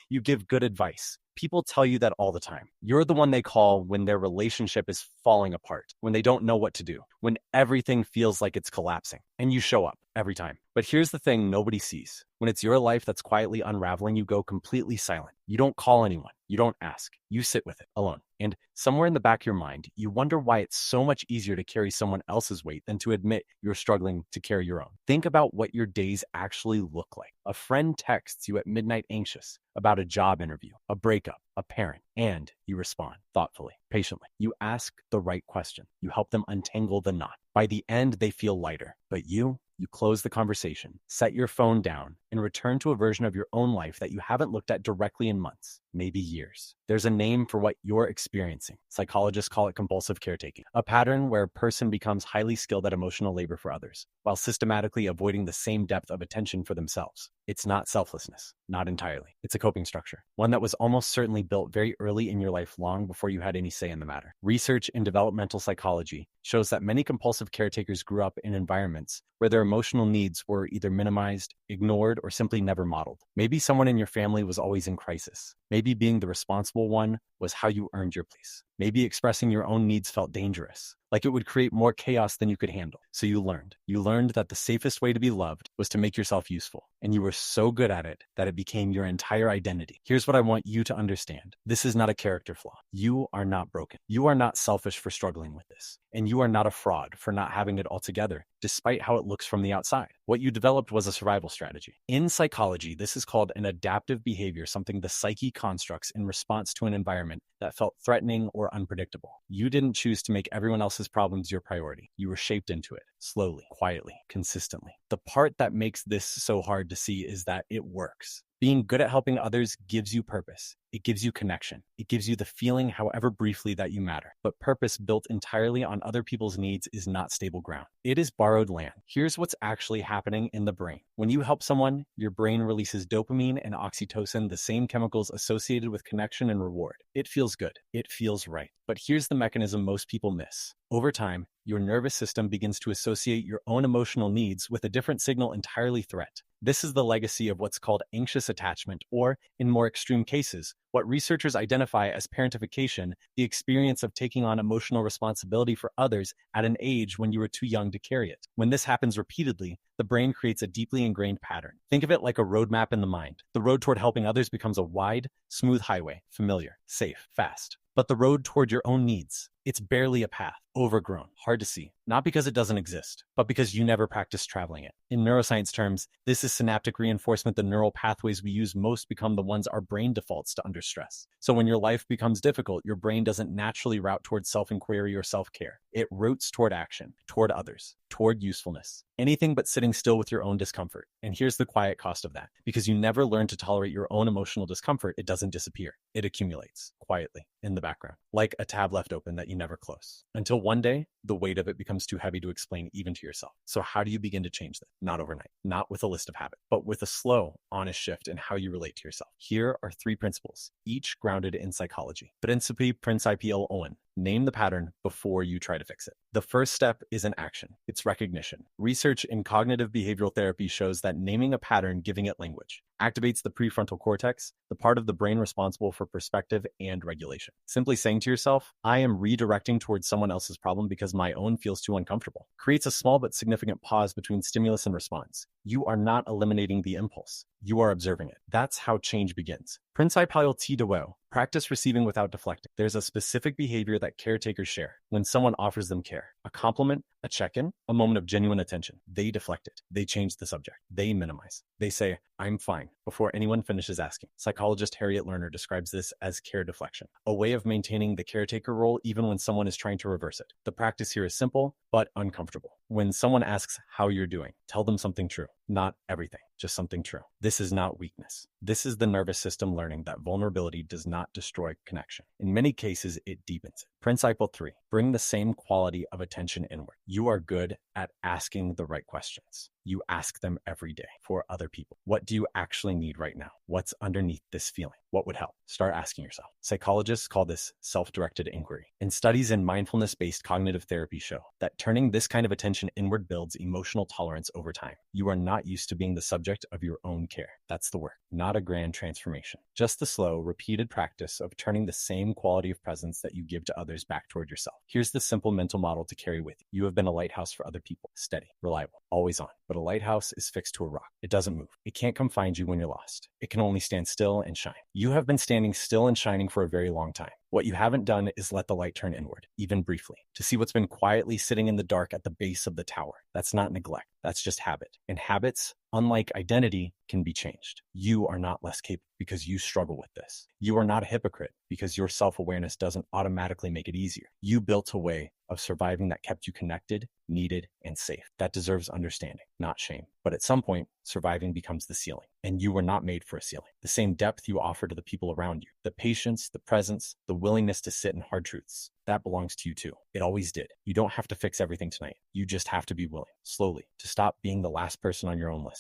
You give good advice. People tell you that all the time. You're the one they call when their relationship is falling apart, when they don't know what to do, when everything feels like it's collapsing. And you show up every time. But here's the thing nobody sees. When it's your life that's quietly unraveling, you go completely silent. You don't call anyone. You don't ask. You sit with it alone. And somewhere in the back of your mind, you wonder why it's so much easier to carry someone else's weight than to admit you're struggling to carry your own. Think about what your days actually look like. A friend texts you at midnight anxious about a job interview, a breakup, a parent, and you respond thoughtfully, patiently. You ask the right question. You help them untangle the knot. By the end, they feel lighter. But you close the conversation, set your phone down, and return to a version of your own life that you haven't looked at directly in months, maybe years. There's a name for what you're experiencing. Psychologists call it compulsive caretaking, a pattern where a person becomes highly skilled at emotional labor for others, while systematically avoiding the same depth of attention for themselves. It's not selflessness, not entirely. It's a coping structure, one that was almost certainly built very early in your life, long before you had any say in the matter. Research in developmental psychology shows that many compulsive caretakers grew up in environments where their emotional needs were either minimized, ignored, or simply never modeled. Maybe someone in your family was always in crisis. Maybe being the responsible one was how you earned your place. Maybe expressing your own needs felt dangerous, like it would create more chaos than you could handle. So you learned. You learned that the safest way to be loved was to make yourself useful. And you were so good at it that it became your entire identity. Here's what I want you to understand. This is not a character flaw. You are not broken. You are not selfish for struggling with this. And you are not a fraud for not having it all together, despite how it looks from the outside. What you developed was a survival strategy. In psychology, this is called an adaptive behavior, something the psyche constructs in response to an environment that felt threatening or unpredictable. You didn't choose to make everyone else's problems your priority. You were shaped into it, slowly, quietly, consistently. The part that makes this so hard to see is that it works. Being good at helping others gives you purpose. It gives you connection. It gives you the feeling, however briefly, that you matter. But purpose built entirely on other people's needs is not stable ground. It is borrowed land. Here's what's actually happening in the brain. When you help someone, your brain releases dopamine and oxytocin, the same chemicals associated with connection and reward. It feels good. It feels right. But here's the mechanism most people miss. Over time, your nervous system begins to associate your own emotional needs with a different signal entirely threat. This is the legacy of what's called anxious attachment, or, in more extreme cases, what researchers identify as parentification, the experience of taking on emotional responsibility for others at an age when you were too young to carry it. When this happens repeatedly, the brain creates a deeply ingrained pattern. Think of it like a roadmap in the mind. The road toward helping others becomes a wide, smooth highway, familiar, safe, fast. But the road toward your own needs, it's barely a path, overgrown, hard to see. Not because it doesn't exist, but because you never practiced traveling it. In neuroscience terms, this is synaptic reinforcement. The neural pathways we use most become the ones our brain defaults to under stress. So when your life becomes difficult, your brain doesn't naturally route towards self-inquiry or self-care. It routes toward action, toward others, toward usefulness. Anything but sitting still with your own discomfort. And here's the quiet cost of that. Because you never learn to tolerate your own emotional discomfort, it doesn't disappear. It accumulates quietly in the background, like a tab left open that you never close. Until one day, the weight of it becomes too heavy to explain even to yourself. So how do you begin to change that? Not overnight, not with a list of habits, but with a slow, honest shift in how you relate to yourself. Here are 3 principles, each grounded in psychology. Principial Owen. Name the pattern before you try to fix it. The first step is an action. It's recognition. Research in cognitive behavioral therapy shows that naming a pattern, giving it language, activates the prefrontal cortex, the part of the brain responsible for perspective and regulation. Simply saying to yourself, I am redirecting towards someone else's problem because my own feels too uncomfortable, creates a small but significant pause between stimulus and response. You are not eliminating the impulse. You are observing it. That's how change begins. Principial de woe. Practice receiving without deflecting. There's a specific behavior that caretakers share when someone offers them care. A compliment, a check-in, a moment of genuine attention. They deflect it. They change the subject. They minimize. They say, I'm fine, before anyone finishes asking. Psychologist Harriet Lerner describes this as care deflection, a way of maintaining the caretaker role even when someone is trying to reverse it. The practice here is simple, but uncomfortable. When someone asks how you're doing, tell them something true. Not everything, just something true. This is not weakness. This is the nervous system learning that vulnerability does not destroy connection. In many cases, it deepens it. Principle 3, bring the same quality of attention inward. You are good at asking the right questions. You ask them every day for other people. What do you actually need right now? What's underneath this feeling? What would help? Start asking yourself. Psychologists call this self-directed inquiry. And studies in mindfulness-based cognitive therapy show that turning this kind of attention inward builds emotional tolerance over time. You are not used to being the subject of your own care. That's the work, not a grand transformation. Just the slow, repeated practice of turning the same quality of presence that you give to others back toward yourself. Here's the simple mental model to carry with you. You have been a lighthouse for other people. Steady, reliable, always on. But a lighthouse is fixed to a rock. It doesn't move. It can't come find you when you're lost. It can only stand still and shine. You have been standing still and shining for a very long time. What you haven't done is let the light turn inward, even briefly, to see what's been quietly sitting in the dark at the base of the tower. That's not neglect. That's just habit. And habits, unlike identity, can be changed. You are not less capable because you struggle with this. You are not a hypocrite because your self-awareness doesn't automatically make it easier. You built a way of surviving that kept you connected, needed, and safe. That deserves understanding, not shame. But at some point, surviving becomes the ceiling, and you were not made for a ceiling. The same depth you offer to the people around you, the patience, the presence, the willingness to sit in hard truths, that belongs to you too. It always did. You don't have to fix everything tonight. You just have to be willing, slowly, to stop being the last person on your own list.